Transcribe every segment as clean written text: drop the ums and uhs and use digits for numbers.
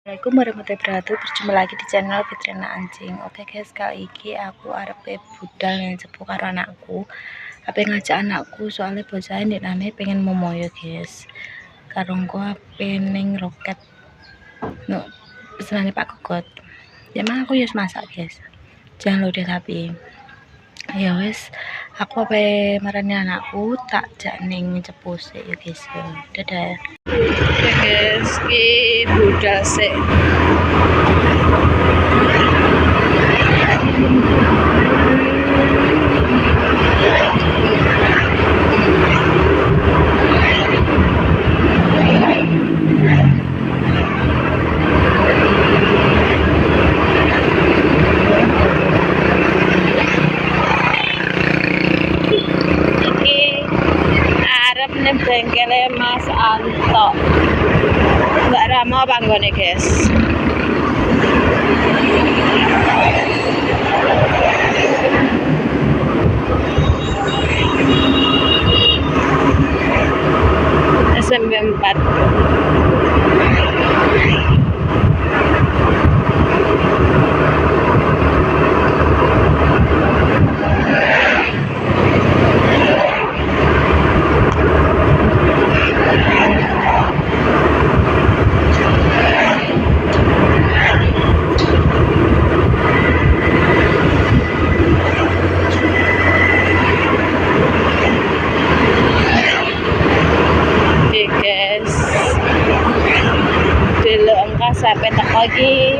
Assalamualaikum warahmatullahi wabarakatuh. Berjumpa lagi di channel Fitriana Anjing. Oke guys, kali ini aku arep budal yang cepu karo anakku. Apa ngajak anakku soalnya bocah ndekne pengen momoyo guys. Karungku ape ning roket. No, pesenane Pak Gogot. Ya emang aku yus masak guys. Jangan lupa tapi. Ya wes, aku apa marani anakku tak jak ning cepu sik ya guys. Dadah. Oke guys, ki budal sik. Bengkelnya Mas Anto Mbak Rama panggone guys. SMP 4 sampai tak lagi.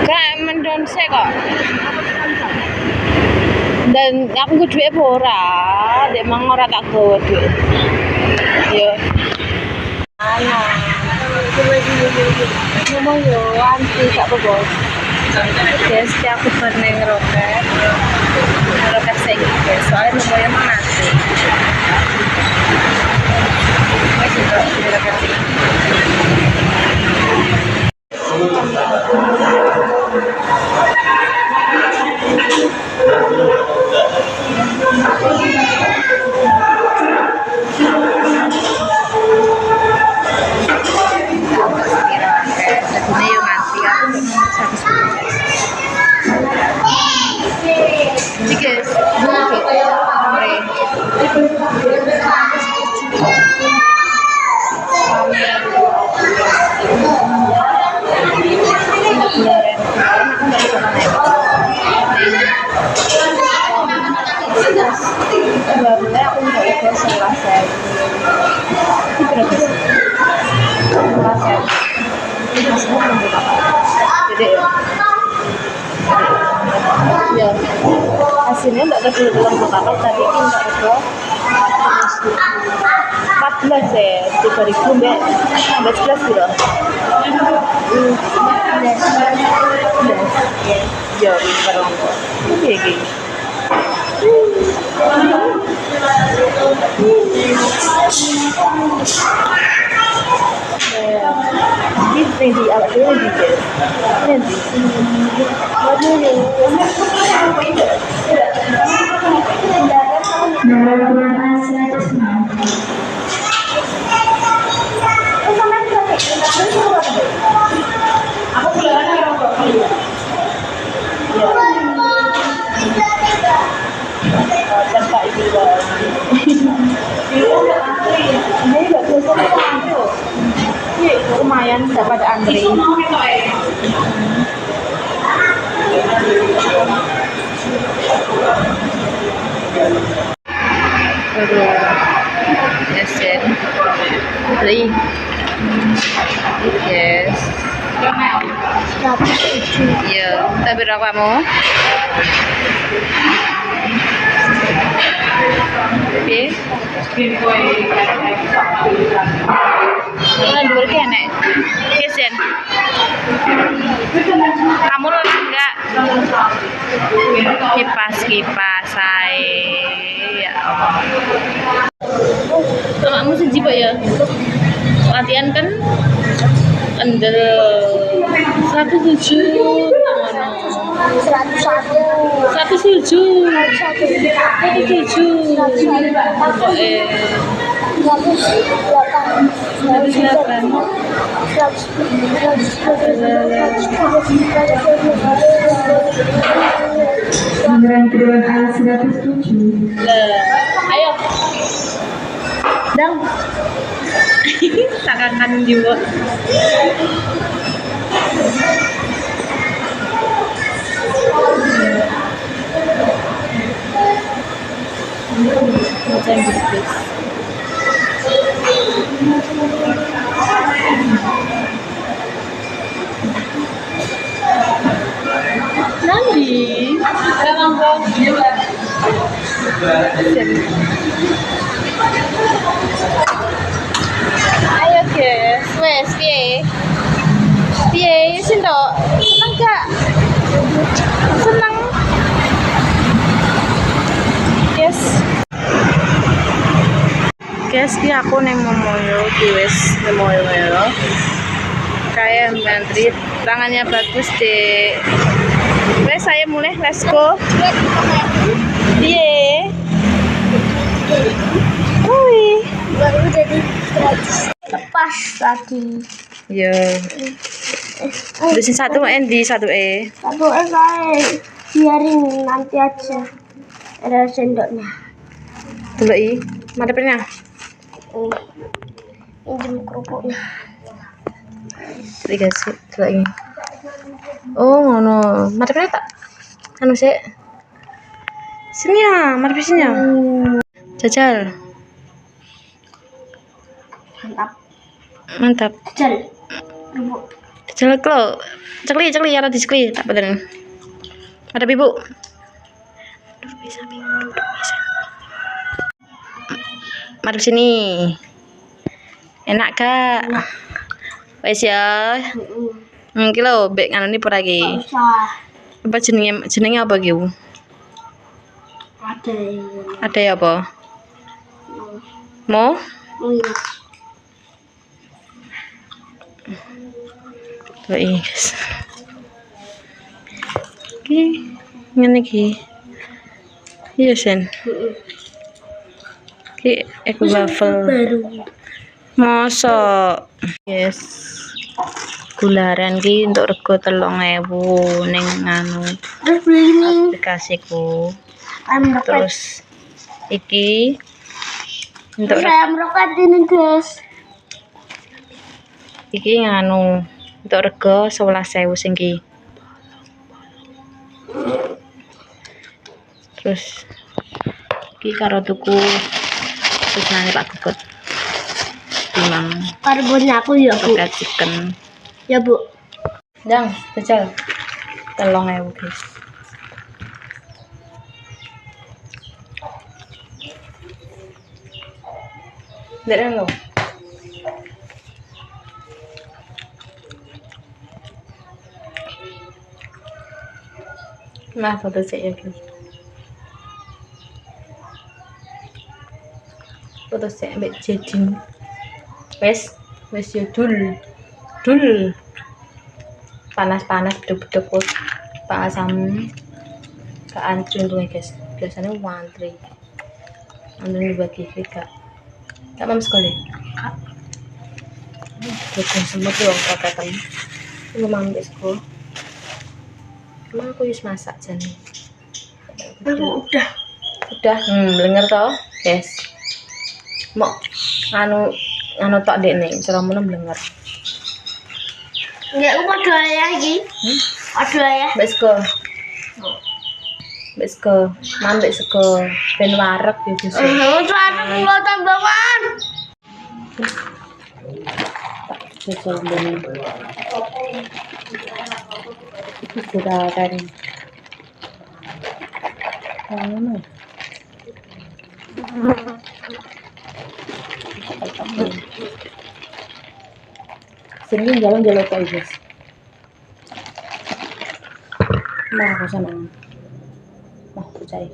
Gak mendonse kok. Dan aku ke duit ora, emang ora tak gawa duit. Yo. Ana. Ngomong yo anti gak apa-apa. Guys, aku pernah ngeroket saya guys, soalnya lumayan mati. Masih kok ngeroket sih. Ya, hasilnya enggak ada belum bakal tadi enggak ada 14 ya, 3.000 mbak 11 gitu. Ya, sekarang oke gini. Ini awak dulu juga. Lumayan dapat antri. Yes, beli. Yes. Iya, tapi berapa mau? Oke. Nah, dua lagi enak. Kesen. Kamu lo enggak? Kipas saya. Ya Allah. Kamu sejibak ya? Latihan kan? Under 17. 101. 107. 107. 107. Ayo. Dang. Takakan juga. Macam biskuit. Nanti, ayo guys, wes piye? Piye sih dok? Seneng gak? Seneng? Yes. Guys, ki aku neng Momoyo, wes Momoyo. Kayak Madrid, tangannya bagus deh. Wes saya mulai, let's go. Iya. Wih. Baru jadi lepas tadi. Ya. Terusin satu N di satu E. Satu saya biarin nanti aja. Ada sendoknya. Dulu I. Madepnya. Pinjam kerupuknya. Tiga sih, dulu ini. Oh, ngono. Madepnya tak. Anu sih. Sini ya, madep sini ya. Jajal. Mantap. Jajal. Jajal klo. Cekli ya tadi cekli tak bener. Madep ibu. Bisa. Madep sini. Enak kak. Wes ya. Ki lho, mbek nganune pura iki. Apa jenenge apa ki? Ada ya apa? Mau? Tuh ini guys. Oke, ngene iki. Iya sen. Oke, aku waffle. Mosok. Yes. Gularan ki untuk rego 3.000 ning anu aplikasiku. Terus iki untuk ayam roket ini guys. Iki nganu untuk rego 11.000 sing iki. Terus iki karo tuku pesanane Pak Gugut. Timang Karbonnya aku ya bu. Chicken. Ya bu. Dang, jajal 3.000 guys. Deren lo. Nah, foto saya guys. Foto saya ambek jeding. Wes ya dul. Panas-panas beduk-beduk Pak Asam ke antri untungnya guys. Biasanya antri dibagi kak mam sekali betul semua tuh kata temen lu mam besok emang aku yus masak jane udah denger toh guys mau anu tok dek nih cara mana blenger enggak mau doa ya lagi aduh ya Besko, mambek seko ben wareg ya Gus. Wareg lo tambahan. Tak jajal ben. Guratan. Ngono. Sini jalan-jalan kok Gus. Nah, aku sana. Nah, percaya.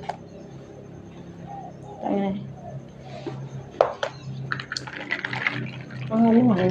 Tanya. Ini mana?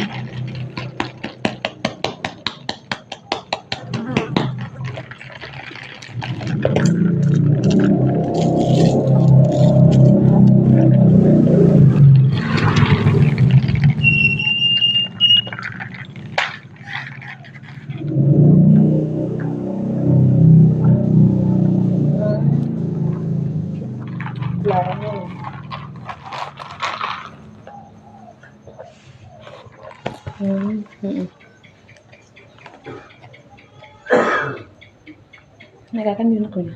Mereka kan enak ya.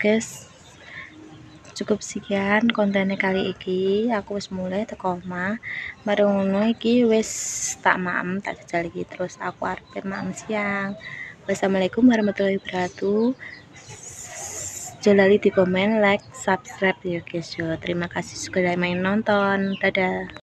Guys, cukup sekian kontennya kali iki. Aku wis mulai teko omah. Mari ngono iki wis tak maem, tak jajal iki terus aku arep maem siang. Wassalamualaikum warahmatullahi wabarakatuh. Jangan lupa di komen, like, subscribe ya guys. Terima kasih sudah main nonton. Dadah.